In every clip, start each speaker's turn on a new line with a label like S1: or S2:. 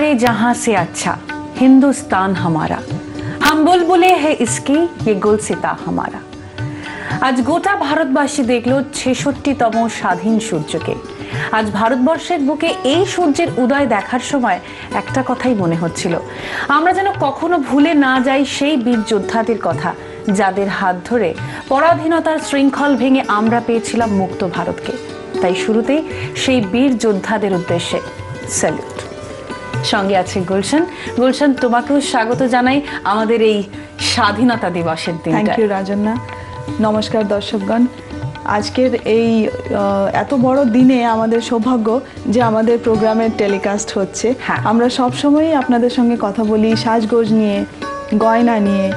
S1: सारे जहां से अच्छा हिंदुस्तान हमारा, हम बुलबुले हैं इसकी ये गुलसिता हमारा। আজ গোটা ভারতবাসী দেখলো ৬৬তম স্বাধীন সূর্যকে। আজ ভারতবর্ষের বুকে এই সূর্যের উদয় দেখার সময় একটা কথাই মনে হচ্ছিল, আমরা যেন কখনো ভুলে না যাই সেই বীর যোদ্ধাদের কথা, যাদের হাত ধরে পরাধীনতার শৃঙ্খল ভেঙে আমরা পেয়েছিলাম মুক্ত ভারতকে। তাই শুরুতেই সেই বীর যোদ্ধাদের উদ্দেশ্যে স্যালুট। সঙ্গে আছে গুলশান। গুলশান, তোমাকেও স্বাগত জানাই আমাদের এই স্বাধীনতা দিবসের দিনটা।
S2: Thank you Rajanna. নমস্কার দর্শকগণ। আজকের এই এত বড় দিনে আমাদের সৌভাগ্য যে আমাদের প্রোগ্রামের টেলিকাস্ট হচ্ছে। আমরা সবসময়ই আপনাদের সঙ্গে কথা বলি সাজগোজ নিয়ে, গয়না নিয়ে।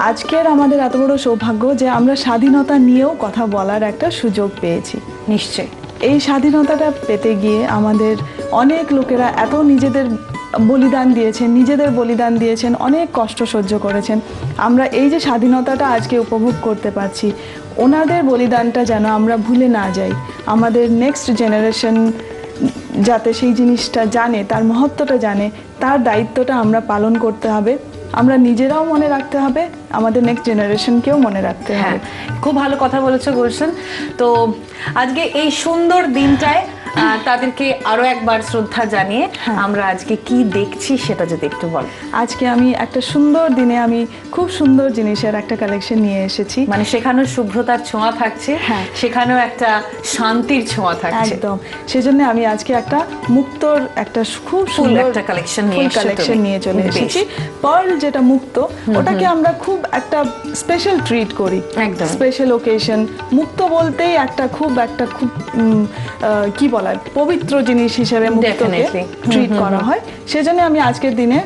S2: আজকের আমাদের এত বড় সৌভাগ্য যে আমরা স্বাধীনতা নিয়েও কথা বলার একটা সুযোগ পেয়েছি।
S1: নিশ্চয়ই
S2: এই স্বাধীনতাটা পেতে গিয়ে আমাদের অনেক লোকেরা এত নিজেদের বলিদান দিয়েছেন, অনেক কষ্ট সহ্য করেছেন। আমরা এই যে স্বাধীনতাটা আজকে উপভোগ করতে পারছি, ওনাদের বলিদানটা যেন আমরা ভুলে না যাই। আমাদের নেক্সট জেনারেশন যাতে সেই জিনিসটা জানে, তার মহত্বটা জানে, তার দায়িত্বটা আমরা পালন করতে হবে। আমরা নিজেরাও মনে রাখতে হবে, আমাদের নেক্সট জেনারেশনকেও মনে রাখতে হবে।
S1: খুব ভালো কথা বলেছো গুলশান। তো আজকে এই সুন্দর দিনটায় তাদেরকে আরো একবার শ্রদ্ধা জানিয়ে আমরা আজকে কি দেখছি সেটা যদি একটু বল।
S2: আজকে আমি একটা সুন্দর দিনে আমি খুব সুন্দর জিনিসের একটা কালেকশন নিয়ে এসেছি।
S1: মানে সেখানেও শুভ্রতার ছোঁয়া থাকছে, সেখানেও একটা শান্তির ছোঁয়া থাকছে।
S2: একদম, সেজন্য আমি আজকে একটা মুক্তর একটা খুব সুন্দর একটা কালেকশন নিয়ে চলে এসেছি। পার্ল যেটা মুক্ত, ওটাকে আমরা খুব একটা স্পেশাল ট্রিট করি, একদম স্পেশাল ওকেশন। মুক্ত বলতেই একটা খুব কি বলা, পবিত্র জিনিস হিসেবে মুক্তকে ট্রিট করা হয়। সেজন্য আমি আজকের দিনে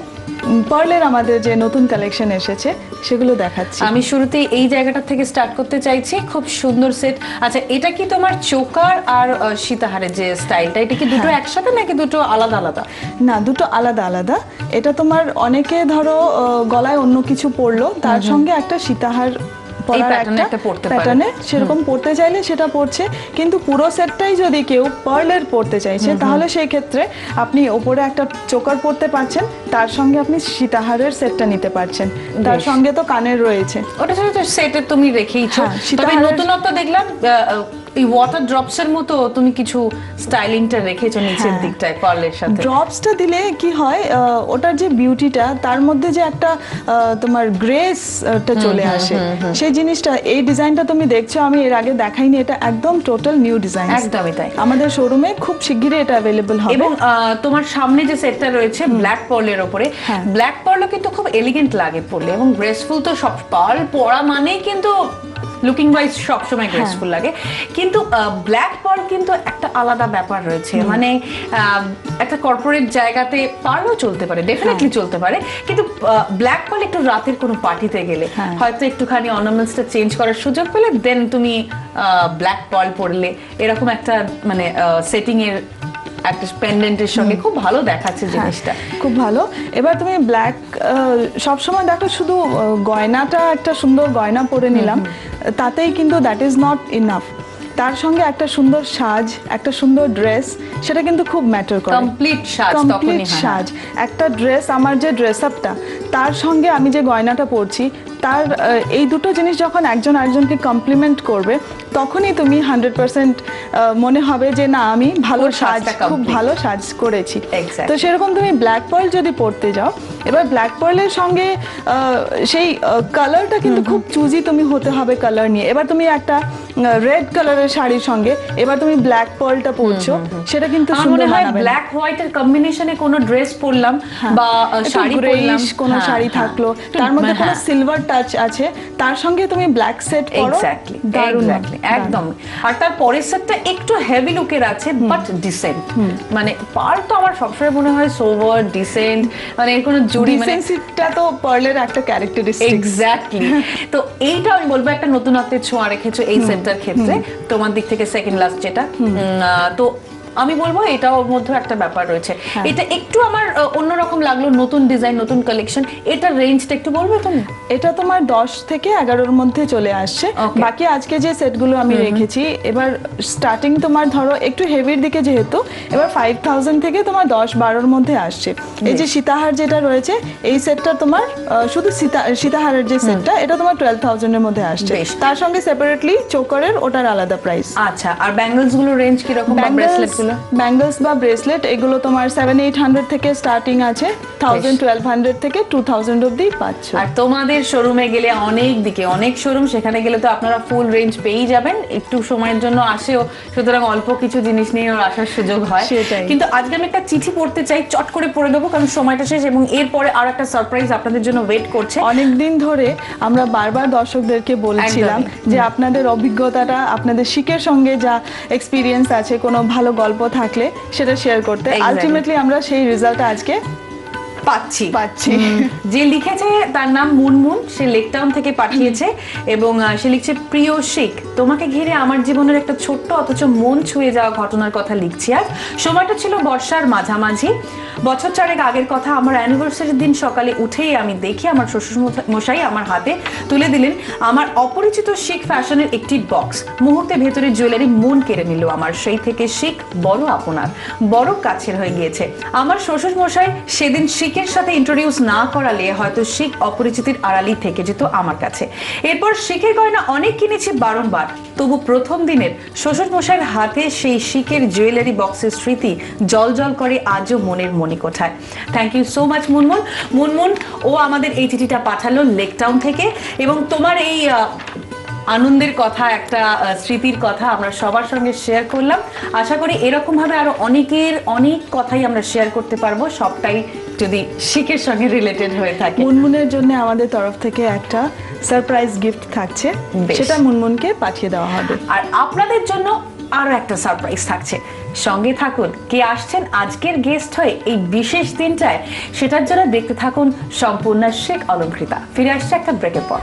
S2: পার্লের আমাদের যে নতুন কালেকশন এসেছে সেগুলো দেখাচ্ছি।
S1: আমি শুরুতেই এই জায়গাটা থেকে স্টার্ট করতে চাইছি। খুব সুন্দর সেট। আচ্ছা, এটা কি তোমার চোকার আর সীতাহারের যে স্টাইলটা, এটা কি দুটো একসাথে নাকি দুটো আলাদা আলাদা?
S2: না, দুটো আলাদা আলাদা। এটা তোমার অনেকে ধরো গলায় অন্য কিছু পরলো, তার সঙ্গে একটা সীতাহার প্যাটার্নে সেরকম পড়তে চাইলে সেটা পড়ছে। কিন্তু পুরো সেটটাই যদি কেউ পার্লের পড়তে চাইছে, তাহলে সেই ক্ষেত্রে আপনি ওপরে একটা চোকার পড়তে পারছেন, তার সঙ্গে আপনি সীতাহারের সেটটা নিতে পারছেন। তার সঙ্গে তো কানের রয়েছে,
S1: ওটা সেটে তুমি রেখেইছো। তবে নতুনত্ব দেখলাম, এই ওয়াটার ড্রপস এর মতো তুমি কিছু স্টাইলিংটা রেখেছো নিচের দিকটায় পার্লের সাথে।
S2: ড্রপসটা দিলে কি হয়, ওটার যে বিউটিটা, তার মধ্যে যে একটা তোমার গ্রেসটা চলে আসে, সেই জিনিসটা এই ডিজাইনটা তুমি দেখছো, আমি এর আগে দেখাইনি। এটা একদম টোটাল নিউ ডিজাইন।
S1: একদমই তাই।
S2: আমাদের শোরুমে খুব শিগগিরই এটা अवेलेबल হবে।
S1: এবং তোমার সামনে যে সেটটা রয়েছে ব্ল্যাক পার্লের উপরে, ব্ল্যাক পার্লও কিন্তু খুব এলিগেন্ট লাগে পরলে এবং গ্রেসফুল। তো সব পার্ল পরা মানেই কিন্তু লুকিং ওয়াইজ সবসময় গ্রেসফুল লাগে, কিন্তু ব্ল্যাক পার্ল কিন্তু একটা আলাদা ব্যাপার রয়েছে। মানে একটা কর্পোরেট জায়গাতে পার্লও চলতে পারে, ডেফিনেটলি চলতে পারে, কিন্তু ব্ল্যাক পার্ল একটু রাতের কোনো পার্টিতে গেলে হয়তো একটুখানি অর্নামেন্টসটা চেঞ্জ করার সুযোগ পেলে দেন তুমি ব্ল্যাক পার্ল পরলে এরকম একটা মানে সেটিং এর একটা পেন্ডেন্টের সঙ্গে খুব ভালো দেখাচ্ছে জিনিসটা, খুব ভালো।
S2: এবার তুমি ব্ল্যাক সবসময় দেখো শুধু গয়নাটা একটা সুন্দর গয়না পরে নিলাম, তাতেই কিন্তু দ্যাট ইজ নট ইনাফ। তার সঙ্গে একটা সুন্দর সাজ, একটা সুন্দর ড্রেস, সেটা কিন্তু খুব ম্যাটার করে।
S1: কমপ্লিট
S2: সাজ, একটা ড্রেস, আমার যে ড্রেস আপটা, তার সঙ্গে আমি যে গয়নাটা পরছি, তার এই দুটো জিনিস যখন একজন আরেকজনকে কমপ্লিমেন্ট করবে, তখনই তুমি 100% মনে হবে যে না, আমি ভালো সাজ, খুব ভালো সাজ করেছি। তো সেরকম তুমি ব্ল্যাক পার্ল যদি পরতে যাও, এবার ব্ল্যাক পার্লের সঙ্গে সেই কালারটা কিন্তু খুব চুজি তুমি হতে হবে কালার নিয়ে। এবার তুমি একটা রেড কালারের শাড়ির সঙ্গে এবার তুমি ব্ল্যাক পার্লটা পরছো, সেটা কিন্তু সুন্দর মানাবে।
S1: ব্ল্যাক হোয়াইটের কম্বিনেশনে কোনো ড্রেস পরলাম বা শাড়ি পরলাম,
S2: কোনো শাড়ি থাকলো, তার মধ্যে কোনো সিলভার টাচ আছে, তার সঙ্গে তুমি ব্ল্যাক সেট পরো, দারুণ
S1: একদম। আর তার পরের সেটটা একটু হেভি লুকের আছে বাট ডিসেন্ট। মানে পার্ল তো আমার সবসময় মনে হয় সোভার, ডিসেন্ট, মানে এর কোনো জুড়ি, মানে
S2: ডিসেন্সিটা তো পার্লের একটা ক্যারেক্টারিস্টিক।
S1: এক্স্যাক্টলি। তো এইটা আমি বলবো একটা নতুনত্বের ছোঁয়া রেখেছো এই সেটটার ক্ষেত্রে। তোমার দিক থেকে সেকেন্ড লাস্ট যেটা, তো আমি বলবো এটা ওর মধ্যে একটা ব্যাপার রয়েছে। এটা একটু আমার অন্যরকম লাগলো, নতুন ডিজাইন, নতুন কালেকশন। এটা রেঞ্জটা একটু বলবে তুমি?
S2: এটা তোমার 10 থেকে 11-র মধ্যে চলে আসছে। বাকি আজকে যে সেটগুলো আমি রেখেছি, এবার স্টার্টিং তোমার ধরো একটু হেভির দিকে, যেহেতু এবার 5000 থেকে তোমার 10-12-র মধ্যে আসছে। এই যে সীতাহার যেটা রয়েছে, এই সেটটা তোমার শুধু সীতাহারের যে সেটটা, এটা তোমার 12,000 এর মধ্যে আসছে। তার সঙ্গে সেপারেটলি চোকারের ওটার আলাদা প্রাইস।
S1: আচ্ছা, আর ব্যাঙ্গলস গুলো রেঞ্জ কি রকম? ব্রেসলেট গুলো,
S2: ব্যাঙ্গলস বা ব্রেসলেট এগুলো তোমার 700-800 থেকে স্টার্টিং আছে, 1000-1200 থেকে 2000 অবধি পাচ্ছ।
S1: আর তোমাদের শোরুমে গেলে অনেক দিকে অনেক শোরুম, সেখানে গেলে তো আপনারা ফুল রেঞ্জ পেয়েই যাবেন। একটু সময়ের জন্য আসেও, সুতরাং অল্প কিছু জিনিস নিয়ে আসার সুযোগ হয়। কিন্তু আজকে আমি একটা চিঠি পড়তে চাই, চট করে পড়ে দেবো কারণ সময়টা শেষ, এবং এরপরে আর একটা সারপ্রাইজ আপনাদের জন্য ওয়েট করছে।
S2: অনেকদিন ধরে আমরা বারবার দর্শকদেরকে বলছিলাম যে আপনাদের অভিজ্ঞতাটা, আপনাদের শিকের সঙ্গে যা এক্সপিরিয়েন্স আছে, কোনো ভালো গল্প থাকলে সেটা শেয়ার করতে। আলটিমেটলি আমরা সেই রেজাল্টটা আজকে পাচ্ছি।
S1: যে লিখেছে তার নাম মুনমুন, সে লেকটাউন থেকে পাঠিয়েছে এবং সে লিখছে, প্রিয় শিক, তোমাকে ঘিরে আমার জীবনের একটা ছোট্ট অথচ মন ছুঁয়ে যাওয়া ঘটনার কথা লিখছি আজ। সময়টা ছিল বর্ষার মাঝামাঝি, বছর 4 আগের কথা। আমার অ্যানিভার্সারির দিন সকালে উঠেই আমি দেখি আমার শ্বশুর মশাই আমার হাতে তুলে দিলেন আমার অপরিচিত শিক ফ্যাশনের একটি বক্স। মুহূর্তে ভেতরে জুয়েলারি মন কেড়ে নিল আমার। সেই থেকে শিক বড় আপনার, বড় কাছের হয়ে গিয়েছে। আমার শ্বশুর মশাই সেদিন শিকের সাথে ইন্ট্রোডিউস না করালে হয়তো শিক অপরিচিতির আড়ালি থেকে যেত আমার কাছে। এরপর শিকের গয়না অনেক কিনেছি বারংবার, তবু প্রথম দিনের শ্বশুর মশাইয়ের হাতে সেই শিকের জুয়েলারি বক্সের স্মৃতি জল করে আজও মনের মণিকোঠায়। Thank you so much Munmun. ও আমাদের এই চিঠিটা পাঠালো লেকটাউন থেকে, এবং তোমার এই আনন্দের কথা, একটা স্মৃতির কথা আমরা সবার সঙ্গে শেয়ার করলাম। আশা করি এরকম ভাবে আরো অনেক কথাই আমরা শেয়ার করতে পারবো, সবটাই যদি শিকের সঙ্গে রিলেটেড হয়ে থাকে।
S2: মুনমুনের জন্য আমাদের তরফ থেকে একটা সারপ্রাইজ গিফট থাকছে, সেটা মুনমুনকে পাঠিয়ে দেওয়া হবে।
S1: আর আপনাদের জন্য আরো একটা সারপ্রাইজ থাকছে, সঙ্গে থাকুন। কে আসছেন আজকের গেস্ট হয়ে এই বিশেষ দিনটায়, সেটার জন্য দেখতে থাকুন সম্পূর্ণ শেখ অলংকৃতা। ফিরে আসছে একটা ব্রেকের পর।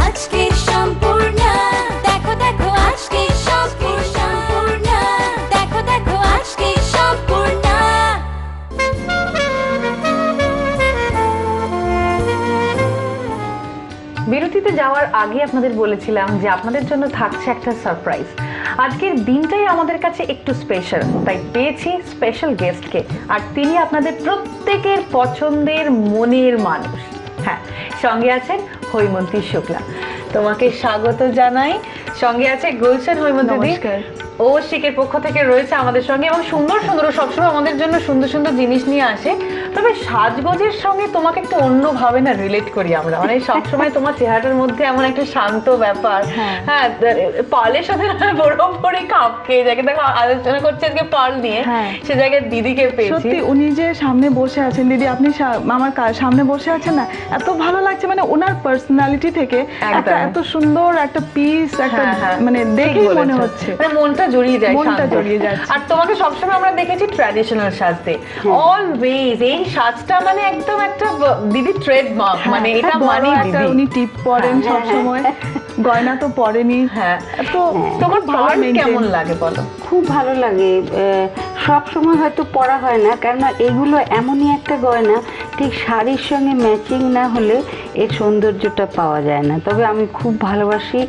S3: আজকে সম্পূর্ণ দেখো আজকে সম্পূর্ণ দেখো আজকে সম্পূর্ণ।
S1: বিরতিতে যাওয়ার আগে আপনাদের বলেছিলাম যে আপনাদের জন্য থাকছে একটা সারপ্রাইজ। আজকের দিনটাই আমাদের কাছে একটু স্পেশাল, তাই পেয়েছি স্পেশাল গেস্টকে, আর তিনি আপনাদের প্রত্যেকের পছন্দের মনের মানুষ। হ্যাঁ, সঙ্গে আছেন হৈমন্তী শুক্লা। তোমাকে স্বাগত জানাই। সঙ্গে আছে গুলশান হৈমন্তী, ও শিকের পক্ষ থেকে রয়েছে আমাদের সঙ্গে, এবং সুন্দর সবসময় আমাদের জন্য সুন্দর জিনিস নিয়ে আসে। তবে সাজগোজের সঙ্গে তোমাকে একটু অন্যভাবে না রিলেট করি আমরা, মানে সবসময় তোমার চেহারাটার মধ্যে এমন একটা শান্ত ব্যাপার। হ্যাঁ, পার্লের সাথে বড় কাপ খেয়ে যাকে দেখো আলোচনা করছে আজকে পার্ল নিয়ে, সে জায়গায় দিদিকে পেয়েছি।
S2: সত্যি উনি যে সামনে বসে আছেন, দিদি আপনি আমার সামনে বসে আছেন না, এত ভালো লাগছে। মানে ওনার পার্সোনালিটি থেকে এত সুন্দর একটা পিস, একটা মানে দেখেই মনে হচ্ছে
S1: মানে মনটা জড়িয়ে যায়।
S2: আর
S1: তোমাকে সবসময় আমরা দেখেছি ট্র্যাডিশনাল সাজতে, অলওয়েজ এই সাজটা মানে একদম একটা দিদি ট্রেডমার্ক, মানে এটা মানে দিদি।
S2: উনি টিপ পরেন সব সময়, গয়না তো পরেনি।
S1: হ্যাঁ, তো তোমার পার্ল কেমন লাগে বলো?
S4: খুব ভালো লাগে। সব সময় হয়তো পরা হয় না, কেননা এগুলো এমনই একটা গয়না, ঠিক শাড়ির সঙ্গে ম্যাচিং না হলে এর সৌন্দর্যটা পাওয়া যায় না। তবে আমি খুব ভালোবাসি,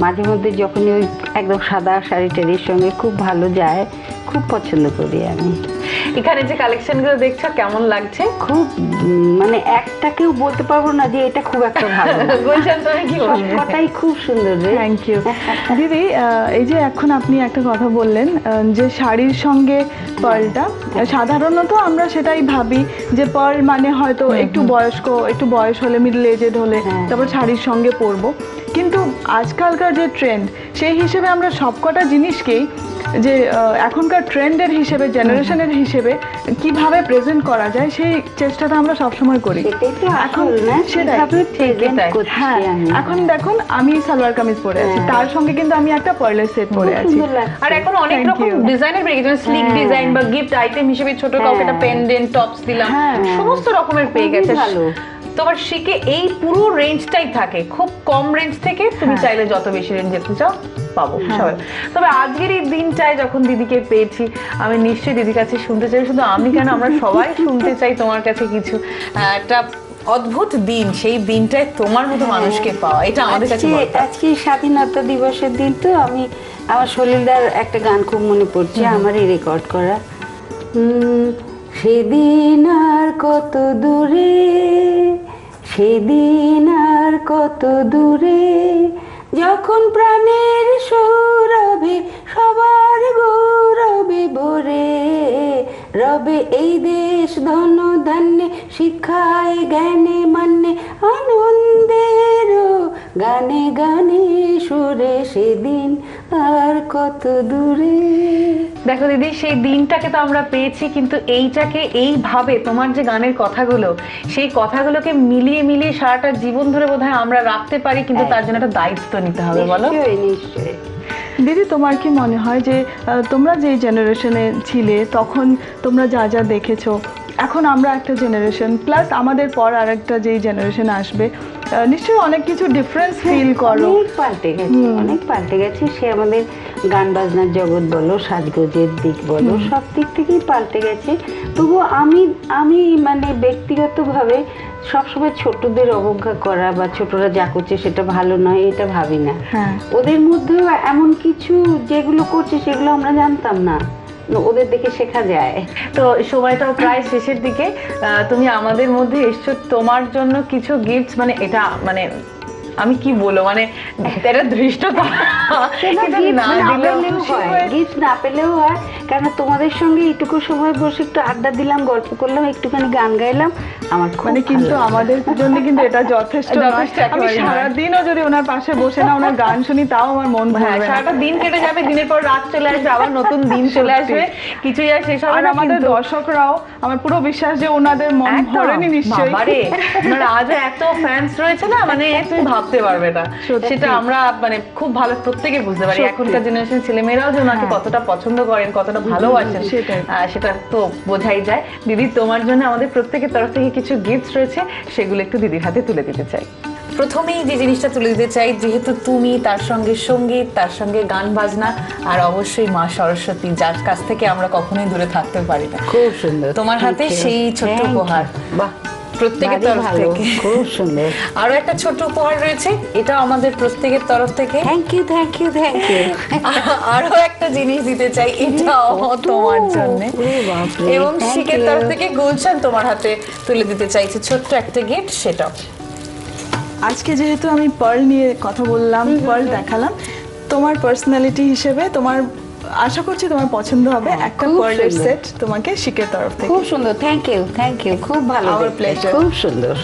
S4: মাঝে মধ্যে যখনই ওই একদম সাদা শাড়ি টাড়ির সঙ্গে খুব ভালো যায়, খুব পছন্দ করি আমি।
S1: এখানে যে কালেকশনগুলো দেখছো কেমন লাগছে?
S4: খুব মানে একটাকেও বলতে পারবো না যে এটা খুব একটা ভালো।
S1: গুলশান তুমি কি বলবে?
S4: কথাই খুব সুন্দর রে।
S2: থ্যাংক ইউ দিদি। এই যে এখন আপনি একটা কথা বললেন যে শাড়ির সঙ্গে পার্লটা, সাধারণত আমরা সেটাই ভাবি যে পার্ল মানে হয়তো একটু বয়স্ক, একটু বয়স হলে, মিডল এজেড হলে তারপর শাড়ির সঙ্গে পরবো। কিন্তু আজকালকার যে ট্রেন্ড, সেই হিসেবে আমরা সবকটা জিনিসকেই যে এখনকার ট্রেন্ডের হিসেবে, জেনারেশনের হিসেবে কিভাবে প্রেজেন্ট করা যায়, সেই চেষ্টাটা আমরা সবসময় করি। এখন এখন দেখুন আমি সালোয়ার কামিজ পরে আছি, তার সঙ্গে কিন্তু আমি একটা পার্লের সেট পরে আছি।
S1: আর এখন অনেক রকম ডিজাইনের পেয়ে গেছে, স্লিক ডিজাইন বা গিফট আইটেম হিসেবে ছোট কাউকে একটা পেন্ডেন্ট টপস দিলাম, সমস্ত রকমের পেয়ে গেছে। তোমার শিখে এই পুরো রেঞ্জটাই থাকে, খুব কম রেঞ্জ থেকে তুমি চাইলে যত বেশি রেঞ্জ যেতে চাও পাবো সবাই। তবে আজকের এই দিনটায় যখন দিদিকে পেয়েছি, আমি নিশ্চয়ই দিদির কাছে শুনতে চাই, শুধু আমি কেন, আমরা সবাই শুনতে চাই তোমার কাছে কিছু একটা অদ্ভুত দিন, সেই দিনটায় তোমার মতো মানুষকে পাওয়া, এটা আমাদের কাছে
S4: আজকে স্বাধীনতা দিবসের দিন, তো আমি আমার সলিলদার একটা গান খুব মনে পড়ছে, আমারই রেকর্ড করা। সেদিন আর কত দূরে, সেদিন আর কত দূরে, যখন প্রাণের সৌরভে সবার গৌরবে ভরে, রবে এই দেশ ধন ধান্যে, শিক্ষায় জ্ঞানে মান্যে, আনন্দের গানে গানে সুরে, সেদিন আর কত দূরে।
S1: দেখো দিদি, সেই দিনটাকে তো আমরা পেয়েছি, কিন্তু এইটাকে এইভাবে তোমার যে গানের কথাগুলো, সেই কথাগুলোকে মিলিয়ে মিলিয়ে সারাটা জীবন ধরে বোধহয় আমরা রাখতে পারি, কিন্তু তার জন্য একটা দায়িত্ব নিতে হবে, বলো?
S4: নিশ্চয়ই।
S2: দিদি, তোমার কি মনে হয় যে তোমরা যে জেনারেশনে ছিলে তখন তোমরা যা যা দেখেছো, এখন আমরা একটা জেনারেশন প্লাস আমাদের পর আর একটা যেই জেনারেশন আসবে, নিশ্চয়ই অনেক কিছু ডিফারেন্স ফিল করো?
S4: অনেক পাল্টে গেছে, অনেক পাল্টে গেছে। সে আমাদের গান বাজনার জগৎ বলো, সাজগোজের দিক বলো, সব দিক থেকেই পাল্টে গেছে। তবু আমি মানে ব্যক্তিগতভাবে সবসময় ছোটদের অবজ্ঞা করা বা ছোটরা যা করছে সেটা ভালো নয় এটা ভাবি না। ওদের মধ্যেও এমন কিছু যেগুলো করছে সেগুলো আমরা জানতাম না, ওদের দেখে শেখা যায়।
S1: তো সময়টাও প্রায় শেষের দিকে, তুমি আমাদের মধ্যে এসছো, তোমার জন্য কিছু গিফট, মানে এটা মানে আমি কি বলবো, মানে এটা ধৃষ্টতা,
S4: গিফট না পেলেও হয়, কারণ তোমাদের সঙ্গে এইটুকু সময় বসে একটু আড্ডা দিলাম, গল্প করলাম, একটুখানি গান গাইলাম, আমার
S2: মানে কিন্তু আমাদের জন্য কিন্তু এটা যথেষ্ট। আমি সারাদিনও যদি ওনার পাশে বসে না ওনার গান শুনি তাও আমার মন ভরবে না।
S1: সারাটা দিন কেটে যাবে, দিনের পর রাত চলে আসবে, আবার নতুন দিন চলে আসবে, কিছুই আর শেষ হবে না।
S2: আমাদের দর্শকরাও, আমার পুরো বিশ্বাস যে ওনাদের মন ভরেনি নিশ্চয়ই।
S1: বাবারে, ওনারা আজও এত ফ্যান্স রয়েছে না, মানে তুমি ভাবতে পারবে না। সেটা আমরা মানে খুব ভালো প্রত্যেকে বুঝতে পারি, এখনকার জেনারেশন ছেলেমেয়েরাও যে ওনাকে কতটা পছন্দ করেন, কতটা ভালোবাসেন, সেটা তো বোঝাই যায়। দিদি, তোমার জন্য আমাদের প্রত্যেকের তরফ থেকে কিছু গিফট রয়েছে, সেগুলো একটু দিদির হাতে তুলে দিতে চাই। প্রথমেই যে জিনিসটা তুলে দিতে চাই, যেহেতু তুমি, তার সঙ্গে সঙ্গীত, তার সঙ্গে গান বাজনা, আর অবশ্যই মা সরস্বতী, যার কাছ থেকে আমরা কখনোই দূরে থাকতে পারি না।
S4: খুব সুন্দর
S1: তোমার হাতে সেই ছোট্ট উপহার, বাহ, প্রত্যেকের তরফ থেকে
S4: খুব সুন্দর।
S1: আরো একটা ছোট উপহার রয়েছে, এটা আমাদের প্রত্যেকের তরফ থেকে।
S4: Thank you, thank you, thank you.
S1: আরো একটা জিনিস দিতে চাই, এটাও তোমার জন্য, এবং শিখের তরফ থেকে গুলশান তোমার হাতে তুলে দিতে চাইছি ছোট্ট একটা গিফট, সেটাও।
S2: আজকে যেহেতু আমি পার্ল নিয়ে কথা বললাম, পার্ল দেখালাম, তোমার পার্সোনালিটি হিসেবে তোমার আশা করছি তোমার পছন্দ হবে একটা পার্লের সেট তোমাকে শিখের তরফ থেকে।
S4: খুব সুন্দর, থ্যাংক ইউ, থ্যাংক ইউ, খুব ভালো,
S2: আমার প্লেজার,
S4: খুব সুন্দর।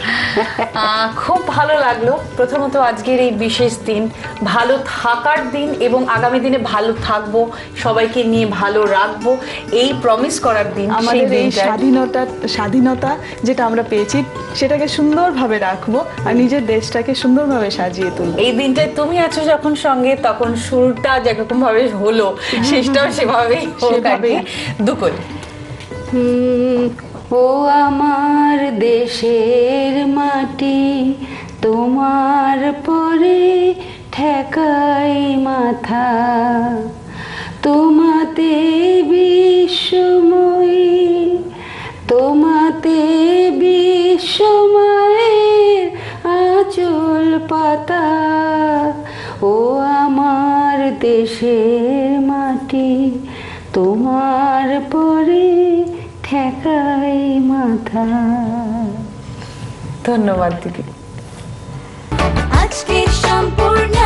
S1: খুব ভালো লাগলো। প্রথমত আজকের এই বিশেষ দিন, ভালো থাকার দিন, এবং আগামী দিনে ভালো থাকবো, সবাইকে নিয়ে ভালো রাখবো, এই প্রমিস করার দিন।
S2: আমাদের এই স্বাধীনতা যেটা আমরা পেয়েছি সেটাকে সুন্দরভাবে রাখবো আর নিজের দেশটাকে সুন্দরভাবে সাজিয়ে তুলবো।
S1: এই দিনটায় তুমি আছো যখন সঙ্গে, তখন শুরুটা যেরকম ভাবে হলো, শেষটাও সেভাবেই হবে। দুকল।
S4: ও আমার দেশের মাটি, তোমার পরে ঠেকাই মাথা, তোমাতে বিশ্বময়ী, তোমাতে বিশ্বময়ের আঁচল পাতা, ও আমার দেশের মাটি, তোমার পরে ঠেকাই মাথা।
S1: ধন্যবাদ দিদি।
S3: আজকে সম্পূর্ণ